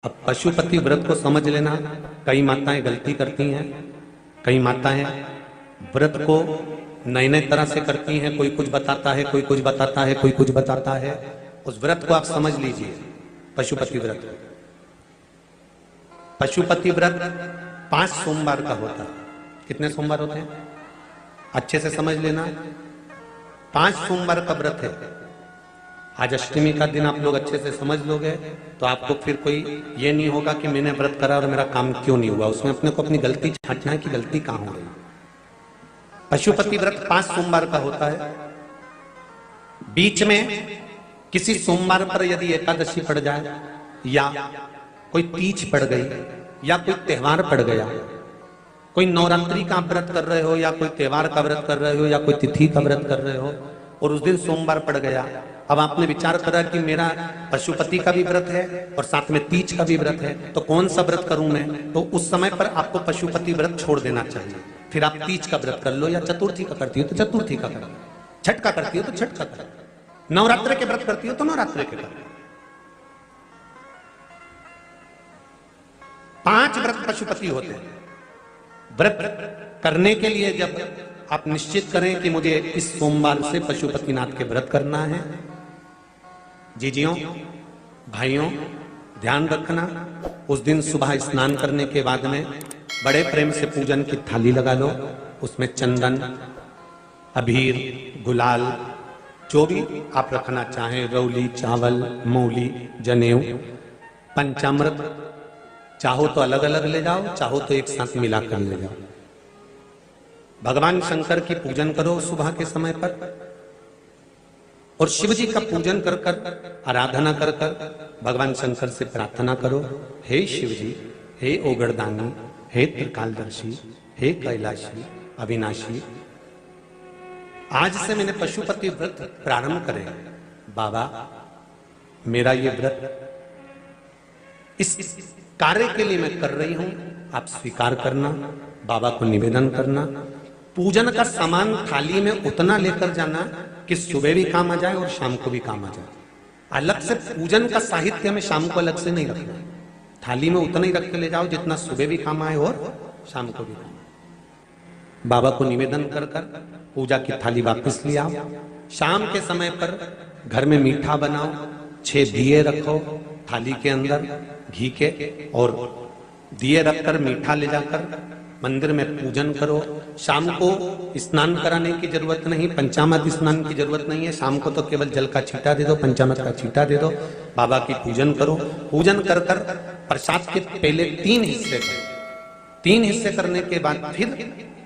अब पशुपति व्रत को समझ लेना। कई माताएं गलती करती हैं, कई माताएं व्रत को नए नए तरह से करती हैं। कोई कुछ बताता है, कोई कुछ बताता है, कोई कुछ बताता है। उस व्रत को आप समझ लीजिए, पशुपति व्रत। पशुपति व्रत 5 सोमवार का होता है। कितने सोमवार होते हैं अच्छे से समझ लेना। 5 सोमवार का व्रत है। आज अष्टमी का दिन आप लोग अच्छे से समझ लोगे तो आपको फिर कोई ये नहीं होगा कि मैंने व्रत करा और मेरा काम क्यों नहीं हुआ। उसमें अपने को अपनी गलती छांटना है कि गलती कहां हो गई। पशुपति व्रत 5 सोमवार का होता है। बीच में किसी सोमवार पर यदि एकादशी पड़ जाए या कोई तीज पड़ गई या कोई त्योहार पड़ गया, कोई नवरात्रि का व्रत कर रहे हो या कोई त्योहार का व्रत कर रहे हो या कोई तिथि का व्रत कर रहे हो और उस दिन सोमवार पड़ गया, अब आपने विचार करा कि मेरा पशुपति का भी व्रत है और साथ में तीज का भी व्रत है, तो कौन सा व्रत करूं मैं। तो उस समय पर आपको पशुपति व्रत छोड़ देना चाहिए। फिर आप तीज का व्रत कर लो, या चतुर्थी का करती हो तो चतुर्थी का करो, छठ का करती हो तो छठ का करो, नवरात्र के व्रत करती हो तो नवरात्र के करो। 5 व्रत पशुपति होते हैं। व्रत करने के लिए जब आप निश्चित करें कि मुझे इस सोमवार से पशुपतिनाथ के व्रत करना है, जीजियों भाइयों ध्यान रखना, उस दिन सुबह स्नान करने के बाद में बड़े प्रेम से पूजन की थाली लगा लो। उसमें चंदन, अबीर, गुलाल, जो भी आप रखना चाहें, रौली, चावल, मौली, जनेऊ, पंचामृत, चाहो तो अलग अलग ले जाओ, चाहो तो एक साथ मिलाकर ले जाओ। भगवान शंकर की पूजन करो सुबह के समय पर, और शिव जी का पूजन कर कर, आराधना कर कर भगवान शंकर से प्रार्थना करो, हे शिव जी, हे ओगरदानी, हे त्रिकालदर्शी, हे कैलाशी, अविनाशी, आज से मैंने पशुपति व्रत प्रारंभ करे। बाबा मेरा ये व्रत इस कार्य के लिए मैं कर रही हूं, आप स्वीकार करना। बाबा को निवेदन करना। पूजन का सामान थाली में उतना लेकर जाना कि सुबह भी काम आ जाए और शाम को भी काम आ जाए। अलग से पूजन का साहित्य में शाम को अलग से नहीं रखना। थाली में उतना ही रख के ले जाओ जितना सुबह भी काम आए और शाम को भी काम आए। बाबा को निवेदन कर कर पूजा की थाली वापस ले आओ। शाम के समय पर घर में मीठा बनाओ, 6 दिए रखो थाली के अंदर घी के, और दिए रखकर मीठा ले जाकर मंदिर में पूजन करो। शाम को स्नान कराने की जरूरत नहीं, पंचामृत स्नान की जरूरत नहीं है। शाम को तो केवल जल का छींटा दे दो, पंचामृत का छींटा दे दो। बाबा की पूजन करो। पूजन कर कर प्रसाद के पहले 3 हिस्से करो। 3 हिस्से करने के बाद फिर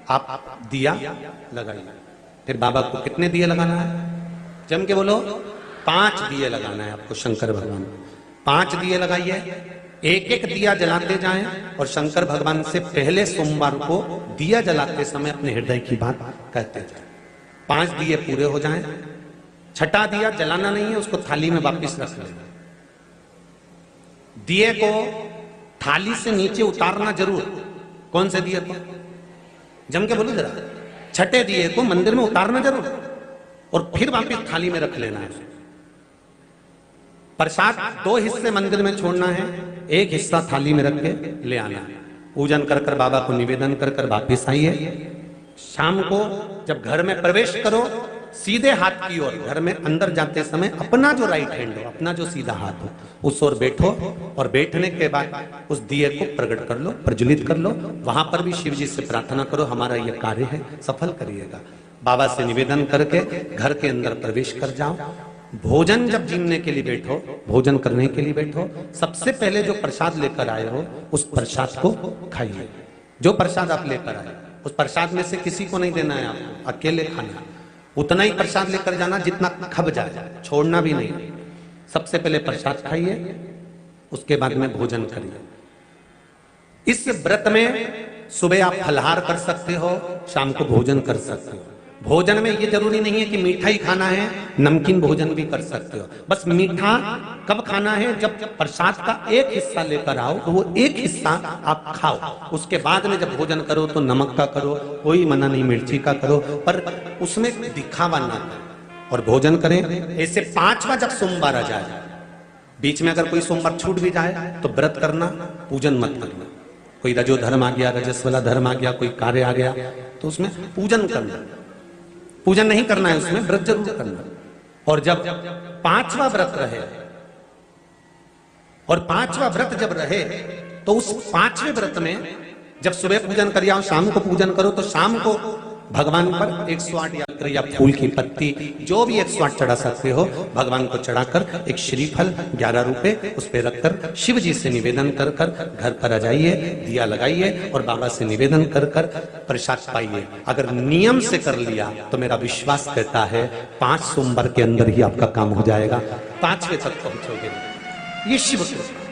आप दिया लगाइए। फिर बाबा को कितने दिए लगाना है? जम के बोलो, 5 दिए लगाना है आपको शंकर भगवान। 5 दिए लगाइए। एक एक दिया जलाते जाएं और शंकर भगवान से पहले सोमवार को दिया जलाते समय अपने हृदय की बात कहते जाएं। 5 दिए पूरे हो जाएं। छठा दिया जलाना नहीं है, उसको थाली में वापस रख लेना। दिए को थाली से नीचे उतारना जरूर। कौन से दिए को? जम के बोलो जरा। छठे दिए को मंदिर में उतारना जरूर और फिर वापस थाली में रख लेना है। प्रसाद 2 हिस्से मंदिर में छोड़ना है, 1 हिस्सा थाली में रख के ले आना है। पूजन कर कर बाबा को निवेदन कर कर वापिस आइए। शाम को जब घर में प्रवेश करो, सीधे हाथ की ओर, घर में अंदर जाते समय अपना जो राइट हैंड हो, अपना जो सीधा हाथ हो, उस ओर बैठो और बैठने के बाद उस दिए को प्रकट कर लो, प्रज्वलित कर लो। वहां पर भी शिव जी से प्रार्थना करो, हमारा यह कार्य है सफल करिएगा। बाबा से निवेदन करके घर के अंदर प्रवेश कर जाओ। भोजन जब जीने के लिए बैठो, भोजन करने के लिए बैठो, सबसे पहले जो प्रसाद लेकर आए हो उस प्रसाद को खाइए। जो प्रसाद आप लेकर आए उस प्रसाद में से किसी को नहीं देना है, आपको अकेले खाना। उतना ही प्रसाद लेकर जाना जितना खब जाए, छोड़ना भी नहीं। सबसे पहले प्रसाद खाइए, उसके बाद में भोजन करिए। इस व्रत में सुबह आप फलहार कर सकते हो, शाम को भोजन कर सकते हो। भोजन में ये जरूरी नहीं है कि मीठा ही खाना है, नमकीन भोजन भी कर सकते हो। बस मीठा कब खाना है? जब प्रसाद का 1 हिस्सा लेकर आओ तो वो 1 हिस्सा आप खाओ। उसके बाद में जब भोजन करो तो नमक का करो, कोई मना नहीं, मिर्ची का करो, पर उसमें दिखावा ना करो और भोजन करें। ऐसे 5वां जब सोमवार आ जाए बीच में अगर कोई सोमवार छूट भी जाए तो व्रत करना, पूजन मत करना। कोई रजो धर्म आ गया, रजस वाला धर्म आ गया, कोई कार्य आ गया तो उसमें पूजन करना, पूजन नहीं करना है, उसमें व्रत जरूर करना। और जब 5वां व्रत रहे, और 5वां व्रत जब रहे तो उस 5वें व्रत में जब सुबह पूजन कर आओ, शाम को पूजन करो, तो शाम को भगवान पर 108 या फूल की पत्ती जो भी 108 चढ़ा सकते हो, भगवान को चढ़ाकर एक श्रीफल 11 रुपए उस पर रखकर शिव जी से निवेदन कर कर घर पर आ जाइए, दिया लगाइए और बाबा से निवेदन कर कर प्रसाद पाइए। अगर नियम से कर लिया तो मेरा विश्वास कहता है 5 सोमवार के अंदर ही आपका काम हो जाएगा, 5वें तक पहुंचोगे। ये शिव कृपा।